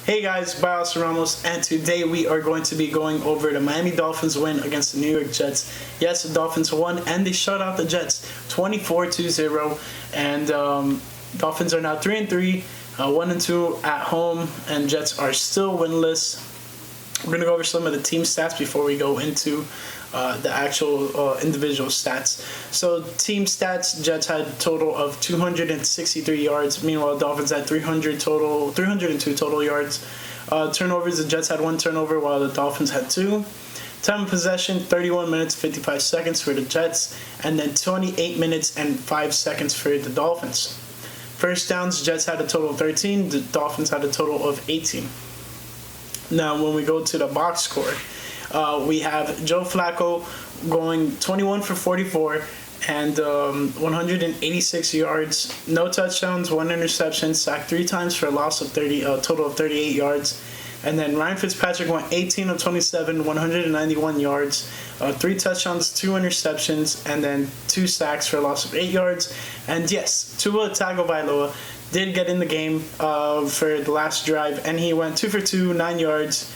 Hey guys, Bios Ramos, and today we are going to be going over the Miami Dolphins win against the New York Jets. Yes, the Dolphins won, and they shut out the Jets 24-0, and Dolphins are now 3-3, 1-2 at home, and Jets are still winless. We're going to go over some of the team stats before we go into the actual individual stats. So team stats, Jets had a total of 263 yards. Meanwhile, Dolphins had 302 total yards. Turnovers, the Jets had 1 turnover while the Dolphins had 2. Time of possession, 31 minutes, 55 seconds for the Jets, and then 28 minutes and 5 seconds for the Dolphins. First downs, Jets had a total of 13. The Dolphins had a total of 18. Now, when we go to the box score, we have Joe Flacco going 21 for 44 and 186 yards, no touchdowns, 1 interception, sacked 3 times for a loss of total of 38 yards. And then Ryan Fitzpatrick went 18 of 27, 191 yards, 3 touchdowns, 2 interceptions, and then 2 sacks for a loss of 8 yards. And yes, Tua Tagovailoa did get in the game for the last drive, and he went 2 for 2, 9 yards.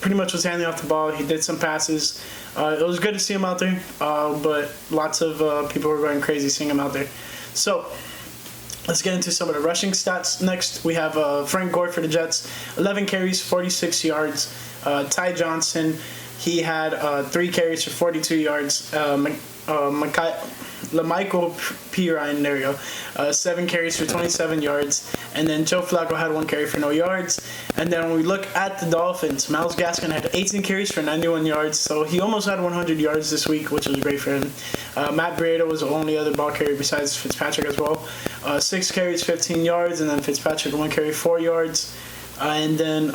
Pretty much was handing off the ball. He did some passes. It was good to see him out there, but lots of people were going crazy seeing him out there. So let's get into some of the rushing stats. Next, we have Frank Gore for the Jets, 11 carries, 46 yards. Ty Johnson, he had 3 carries for 42 yards. Lamichael Pirine, there you go, 7 carries for 27 yards. And then Joe Flacco had 1 carry for no yards. And then when we look at the Dolphins, Myles Gaskin had 18 carries for 91 yards, so he almost had 100 yards this week, which was great for him. Matt Breida was the only other ball carrier besides Fitzpatrick as well. 6 carries, 15 yards, and then Fitzpatrick 1 carry, 4 yards. And then,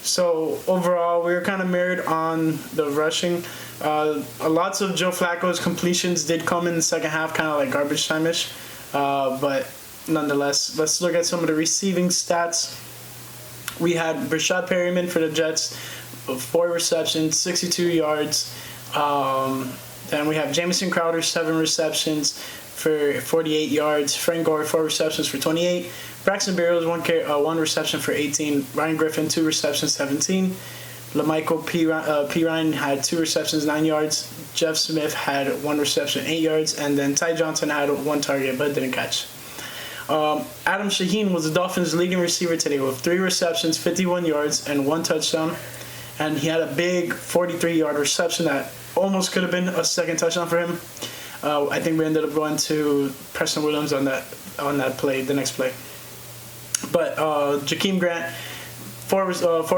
so overall, we were kind of mirrored on the rushing. Lots of Joe Flacco's completions did come in the second half, kind of like garbage time-ish. But nonetheless, let's look at some of the receiving stats. We had Brashad Perryman for the Jets, 4 receptions, 62 yards. Then we have Jamison Crowder, 7 receptions for 48 yards. Frank Gore, 4 receptions for 28. Braxton Berrios, 1 reception for 18. Ryan Griffin, 2 receptions, 17. Lamichael Pirine had 2 receptions, 9 yards. Jeff Smith had 1 reception, 8 yards. And then Ty Johnson had 1 target but didn't catch. Adam Shaheen was the Dolphins' leading receiver today with 3 receptions, 51 yards, and 1 touchdown. And he had a big 43-yard reception that almost could have been a second touchdown for him. I think we ended up going to Preston Williams on that play, the next play. But Jakeem Grant, 4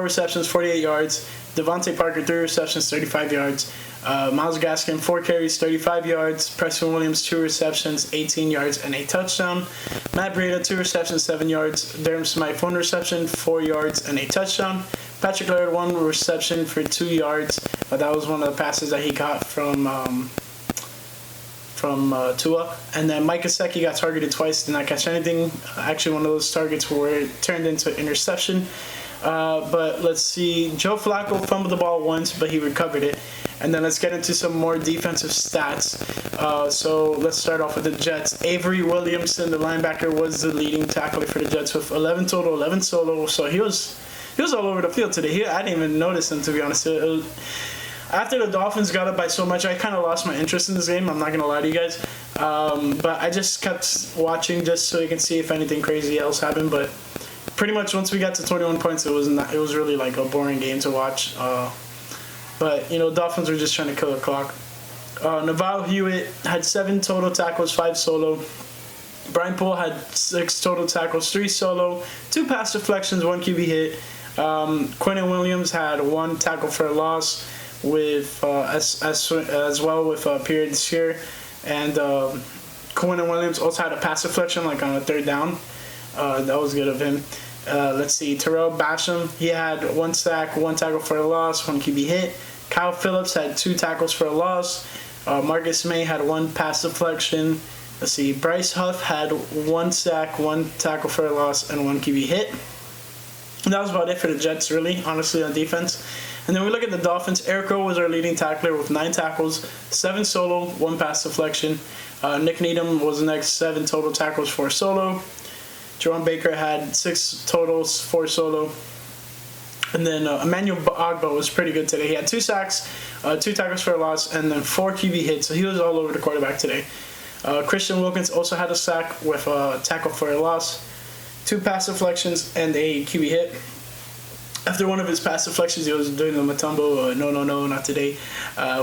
receptions, 48 yards. Devontae Parker, 3 receptions, 35 yards. Myles Gaskin, 4 carries, 35 yards. Preston Williams, 2 receptions, 18 yards, and a touchdown. Matt Breida, 2 receptions, 7 yards. Durham Smythe, 1 reception, 4 yards, and a touchdown. Patrick Laird, 1 reception for 2 yards. That was one of the passes that he got from Tua. And then Mike Gesicki got targeted twice, did not catch anything. Actually, one of those targets were turned into interception. But let's see. Joe Flacco fumbled the ball once, but he recovered it. And then let's get into some more defensive stats. So let's start off with the Jets. Avery Williamson, the linebacker, was the leading tackler for the Jets with 11 total, 11 solo. So he was all over the field today. I didn't even notice him, to be honest. After the Dolphins got up by so much, I kind of lost my interest in this game. I'm not going to lie to you guys. But I just kept watching just so you can see if anything crazy else happened. But pretty much once we got to 21 points, it was really like a boring game to watch. But, Dolphins were just trying to kill the clock. Naval Hewitt had 7 total tackles, 5 solo. Brian Poole had 6 total tackles, 3 solo, 2 pass deflections, 1 QB hit. Quentin Williams had 1 tackle for a loss with as well with Pierre Desir. And Quentin Williams also had a pass deflection like on a 3rd down. That was good of him. Let's see, Terrell Basham, he had 1 sack, 1 tackle for a loss, 1 QB hit. Kyle Phillips had 2 tackles for a loss. Marcus May had 1 pass deflection. Let's see, Bryce Huff had 1 sack, 1 tackle for a loss, and 1 QB hit. And that was about it for the Jets, really, honestly, on defense. And then we look at the Dolphins. Eric Rowe was our leading tackler with 9 tackles, 7 solo, 1 pass deflection. Nick Needham was the next, 7 total tackles, 4 solo. Jerome Baker had 6 totals, 4 solo. And then Emmanuel Agba was pretty good today. He had 2 sacks, 2 tackles for a loss, and then 4 QB hits. So he was all over the quarterback today. Christian Wilkins also had a sack with a tackle for a loss, 2 pass deflections, and a QB hit. After one of his pass deflections, he was doing the Matumbo, no, not today,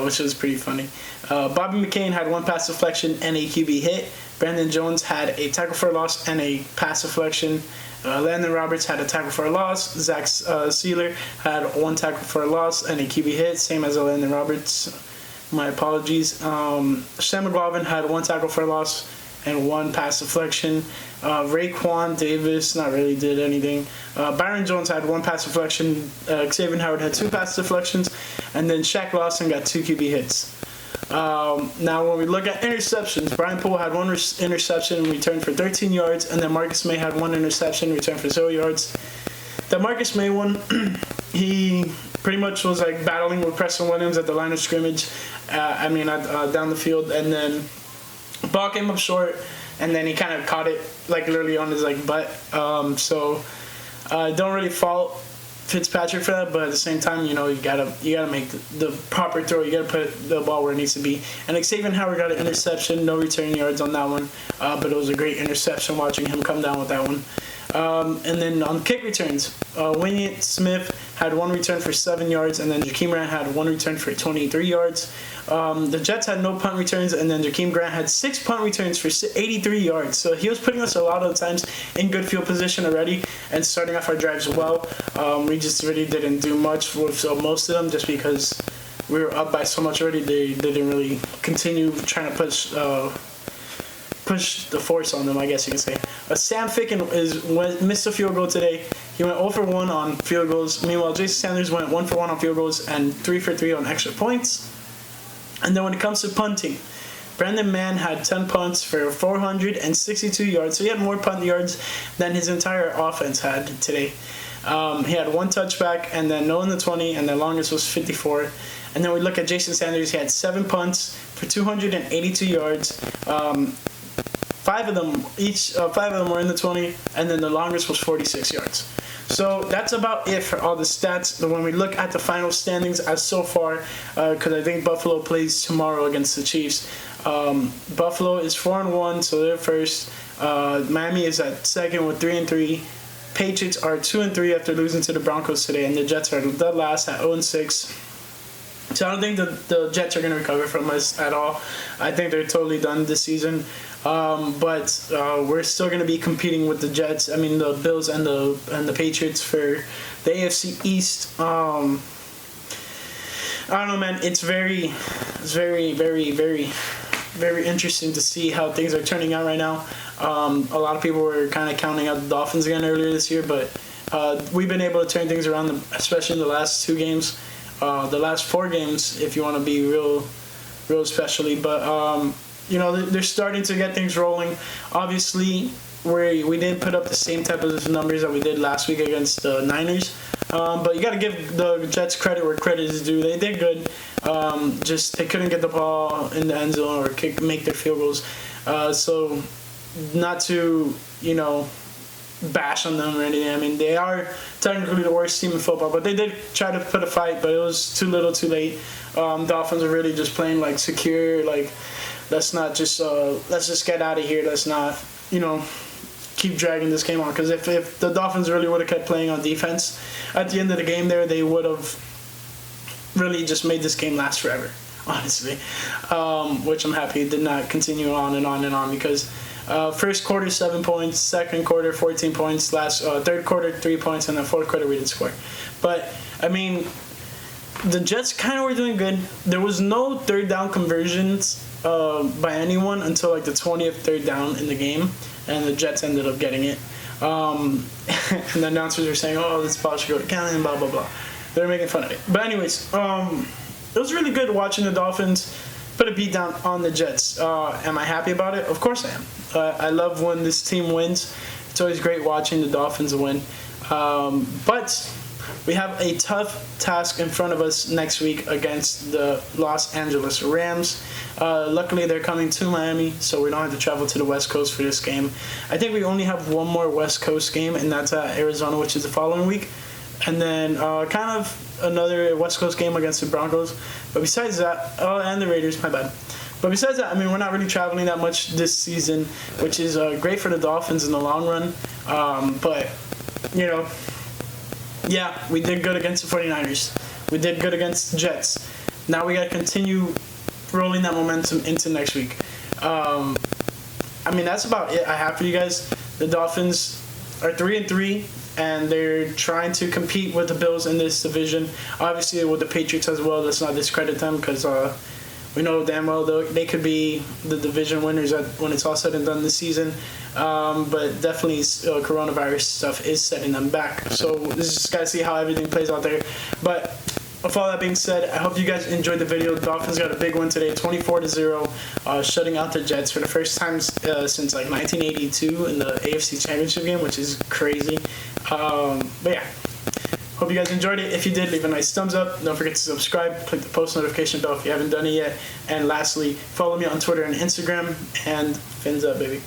which was pretty funny. Bobby McCain had 1 pass deflection and a QB hit. Brandon Jones had a tackle for a loss and a pass deflection. Landon Roberts had a tackle for a loss. Zach Sealer had 1 tackle for a loss and a QB hit, same as Landon Roberts. My apologies. Sam McLaughlin had 1 tackle for a loss and 1 pass deflection. Raekwon Davis not really did anything. Byron Jones had 1 pass deflection. Xavier Howard had 2 pass deflections. And then Shaq Lawson got 2 QB hits. Now, when we look at interceptions, Brian Poole had 1 interception and returned for 13 yards. And then Marcus May had 1 interception and returned for 0 yards. The Marcus May one, he pretty much was like battling with Preston Williams at the line of scrimmage. Down the field. And then ball came up short. And then he kind of caught it like literally on his butt. Don't really fault Fitzpatrick for that, but at the same time, you gotta make the proper throw. You gotta put the ball where it needs to be. And Xavier Howard got an interception, no return yards on that one, but it was a great interception watching him come down with that one. And then on kick returns, Winnie Smith had 1 return for 7 yards, and then Jakeem Grant had 1 return for 23 yards. The Jets had no punt returns, and then Jakeem Grant had 6 punt returns for 83 yards. So he was putting us a lot of the times in good field position already and starting off our drives well. We just really didn't do much with most of them just because we were up by so much already. They didn't really continue trying to push the force on them, I guess you can say. Sam Ficken missed a field goal today. He went 0 for 1 on field goals. Meanwhile, Jason Sanders went 1 for 1 on field goals and 3 for 3 on extra points. And then when it comes to punting, Brandon Mann had 10 punts for 462 yards. So he had more punt yards than his entire offense had today. He had 1 touchback and then no in the 20, and the longest was 54. And then we look at Jason Sanders. He had 7 punts for 282 yards. 5 of them were in the 20, and then the longest was 46 yards. So that's about it for all the stats. When we look at the final standings as so far, because I think Buffalo plays tomorrow against the Chiefs. Buffalo is 4-1, so they're first. Miami is at second with 3-3. Patriots are 2-3 after losing to the Broncos today, and the Jets are dead last at 0-6. So I don't think the Jets are going to recover from us at all. I think they're totally done this season. But we're still going to be competing with the Jets. The Bills and the Patriots for the AFC East. I don't know, man. It's very, very, very, very interesting to see how things are turning out right now. A lot of people were kind of counting out the Dolphins again earlier this year, but we've been able to turn things around, especially in the last 2 games. The last 4 games, if you want to be real especially. But they're starting to get things rolling. Obviously, we didn't put up the same type of numbers that we did last week against the Niners. But you got to give the Jets credit where credit is due. They did good. Just they couldn't get the ball in the end zone or make their field goals. So not to, bash on them or anything. They are technically the worst team in football, but they did try to put a fight, but it was too little too late. Dolphins are really just playing secure, let's just get out of here. Let's not, keep dragging this game on. Because if the Dolphins really would have kept playing on defense at the end of the game there, they would have really just made this game last forever, honestly. Which I'm happy did not continue on and on and on, because first quarter 7 points, second quarter 14 points, third quarter 3 points, and then fourth quarter we didn't score. But the Jets kind of were doing good. There was no third down conversions by anyone until the 20th third down in the game, and the Jets ended up getting it. And the announcers were saying, "Oh, this ball should go to Cannon," blah blah blah. They're making fun of it. But anyways, it was really good watching the Dolphins put a beat down on the Jets. Am I happy about it? Of course I am. I love when this team wins. It's always great watching the Dolphins win. But we have a tough task in front of us next week against the Los Angeles Rams. Luckily, they're coming to Miami, so we don't have to travel to the West Coast for this game. I think we only have one more West Coast game, and that's at Arizona, which is the following week. And then kind of another West Coast game against the Broncos. But besides that, and the Raiders, my bad. But besides that, I mean, we're not really traveling that much this season, which is great for the Dolphins in the long run. But, you know, yeah, we did good against the 49ers. We did good against the Jets. Now we got to continue rolling that momentum into next week. I mean, that's about it I have for you guys. The Dolphins are 3-3, and they're trying to compete with the Bills in this division. Obviously, with the Patriots as well, let's not discredit them because we know damn well they could be the division winners when it's all said and done this season. But definitely coronavirus stuff is setting them back. So this just got to see how everything plays out there. But with all that being said, I hope you guys enjoyed the video. The Dolphins got a big win today, 24-0, shutting out the Jets for the first time since like 1982 in the AFC Championship game, which is crazy. But yeah. Hope you guys enjoyed it. If you did, leave a nice thumbs up. Don't forget to subscribe. Click the post notification bell if you haven't done it yet. And lastly, follow me on Twitter and Instagram. And fins up, baby.